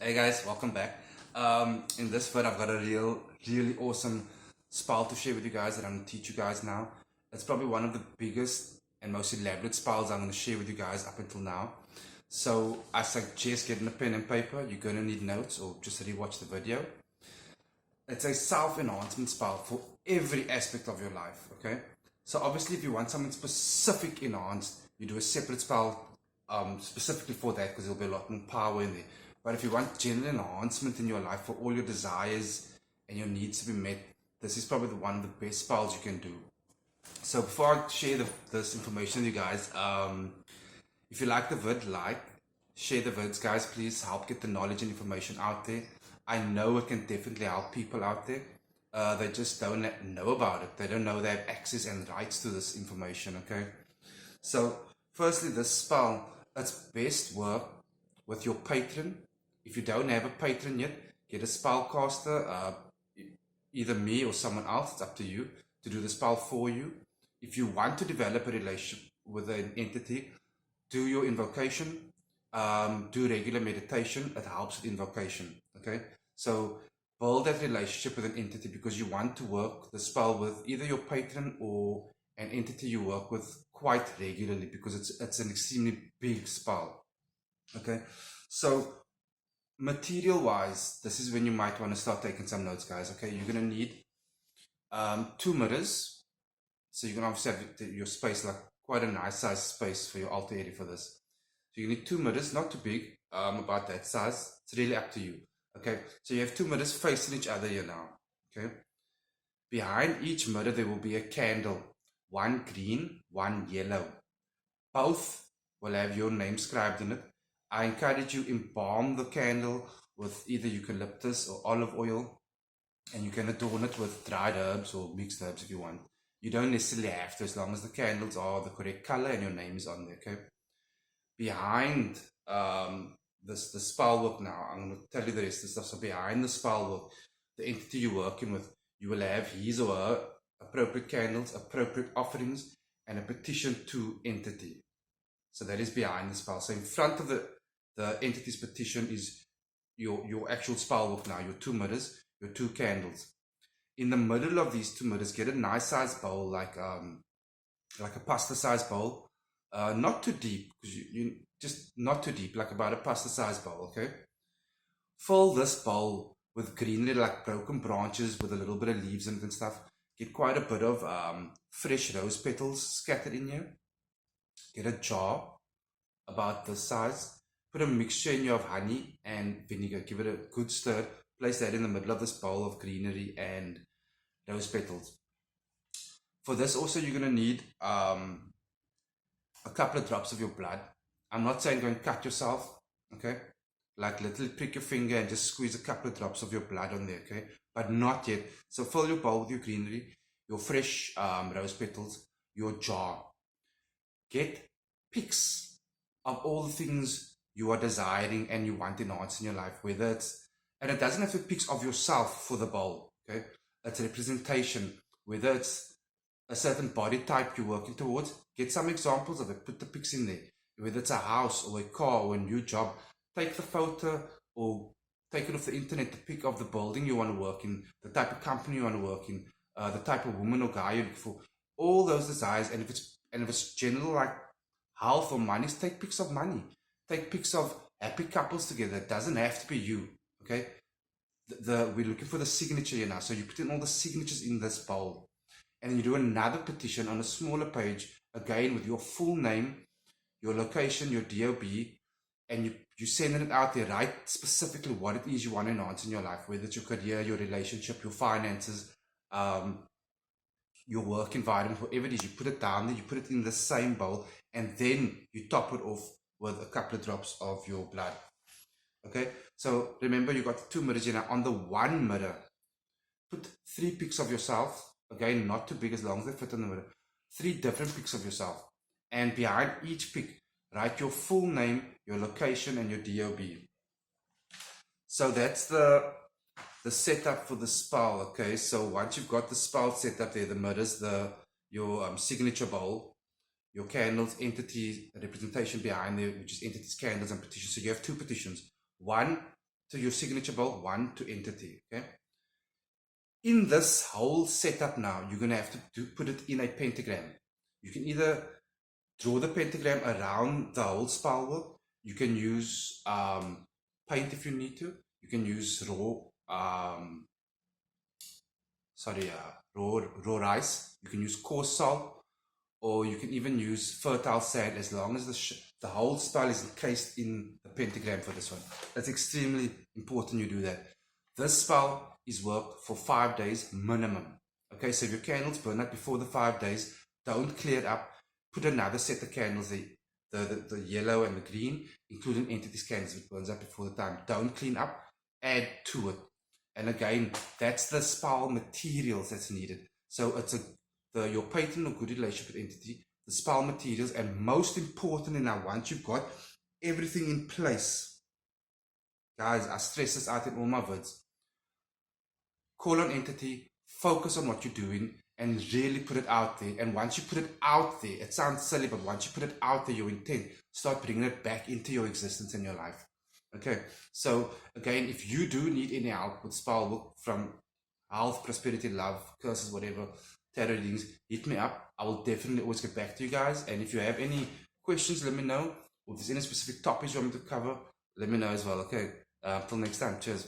Hey guys, welcome back. In this vid, I've got a really awesome spell to share with you guys that I'm going to teach you guys now. It's probably one of the biggest and most elaborate spells I'm going to share with you guys up until now. So I suggest getting a pen and paper. You're going to need notes or just rewatch the video. It's a self-enhancement spell for every aspect of your life, okay? So obviously if you want something specific enhanced, you do a separate spell specifically for that because there'll be a lot more power in there. But if you want general enhancement in your life for all your desires and your needs to be met, this is probably one of the best spells you can do. So before I share this information with you guys, if you like the vid, share the vids, guys. Please help get the knowledge and information out there. I know it can definitely help people out there. They just don't know about it. They don't know they have access and rights to this information, okay? So, firstly, this spell, it's best work with your patron. If you don't have a patron yet, get a spellcaster, either me or someone else, it's up to you, to do the spell for you. If you want to develop a relationship with an entity, do your invocation, do regular meditation. It helps with invocation, okay? So build that relationship with an entity because you want to work the spell with either your patron or an entity you work with quite regularly because it's an extremely big spell, okay? So material wise, this is when you might want to start taking some notes, guys, okay? You're going to need 2 mirrors. So you can obviously have your space, like quite a nice size space for your altar area for this. So you need 2 mirrors, not too big, about that size. It's really up to you. Okay, so you have 2 mirrors facing each other here now. Okay, behind each mirror there will be a candle, one green, one yellow. Both will have your name scribed in it. I encourage you embalm the candle with either eucalyptus or olive oil, and you can adorn it with dried herbs or mixed herbs if you want. You don't necessarily have to, as long as the candles are the correct color and your name is on there. Okay. Behind the spell work now, I'm going to tell you the rest of the stuff. So behind the spell work, the entity you're working with, you will have his or her appropriate candles, appropriate offerings, and a petition to entity. So that is behind the spell. So in front of the entity's petition is your actual spell work now, your 2 mirrors, your 2 candles. In the middle of these 2 mirrors, get a nice size bowl, like a pasta size bowl. Not too deep, because you just not too deep, like about a pasta size bowl, okay? Fill this bowl with greenery, like broken branches with a little bit of leaves in it and stuff. Get quite a bit of fresh rose petals scattered in here. Get a jar about this size. Put a mixture in here of honey and vinegar. Give it a good stir. Place that in the middle of this bowl of greenery and rose petals. For this also you're going to need a couple of drops of your blood. I'm not saying go and cut yourself, okay? Like literally prick your finger and just squeeze a couple of drops of your blood on there, okay? But not yet. So fill your bowl with your greenery, your fresh rose petals, your jar. Get pics of all the things you are desiring and you want enhanced in your life, whether it's, and it doesn't have to be pics of yourself for the bowl, okay? It's a representation, whether it's a certain body type you're working towards, get some examples of it, put the pics in there. Whether it's a house or a car or a new job, take the photo or take it off the internet, the pic of the building you want to work in, the type of company you want to work in, the type of woman or guy you're looking for, all those desires. And if it's general like health or money, take pics of money, take pics of happy couples together. It doesn't have to be you, okay? We're looking for the signature here now, so you put in all the signatures in this bowl. And then you do another petition on a smaller page, again with your full name, your location, your DOB, and you send it out there, write specifically what it is you want to enhance in your life, whether it's your career, your relationship, your finances, your work environment, whatever it is, you put it down there, you put it in the same bowl, and then you top it off with a couple of drops of your blood. Okay, so remember you got 2 mirrors here now. On the 1 mirror, put 3 pics of yourself. Again, not too big, as long as they fit in the mirror. 3 different pics of yourself. And behind each pic, write your full name, your location, and your DOB. So that's the setup for the spell, okay? So once you've got the spell set up there, the mirrors, your signature bowl, your candles, entity representation behind there, which is entities, candles, and petitions. So you have 2 petitions. One to your signature bowl, 1 to entity. Okay. In this whole setup now, you're going to have to put it in a pentagram. You can either draw the pentagram around the whole spell work. You can use paint if you need to. You can use raw rice. You can use coarse salt, or you can even use fertile sand, as long as the whole spell is encased in the pentagram for this one. That's extremely important you do that. This spell is worked for 5 days minimum. Okay, so if your candles burn out before the 5 days, don't clear it up. Put another set of candles, the yellow and the green, including entities candles. If it burns up before the time, don't clean up, add to it. And again, that's the spell materials that's needed. So it's your patent or good relationship with entity, the spell materials, and most importantly now, once you've got everything in place, guys, I stress this out in all my vids, call on entity, focus on what you're doing, and really put it out there. And once you put it out there, it sounds silly, but once you put it out there, your intent, start bringing it back into your existence in your life. Okay, so again, if you do need any help with spell work, from health, prosperity, love, curses, whatever, tarot readings, hit me up. I will definitely always get back to you guys. And if you have any questions, let me know. Or if there's any specific topics you want me to cover, let me know as well. Okay, till next time. Cheers.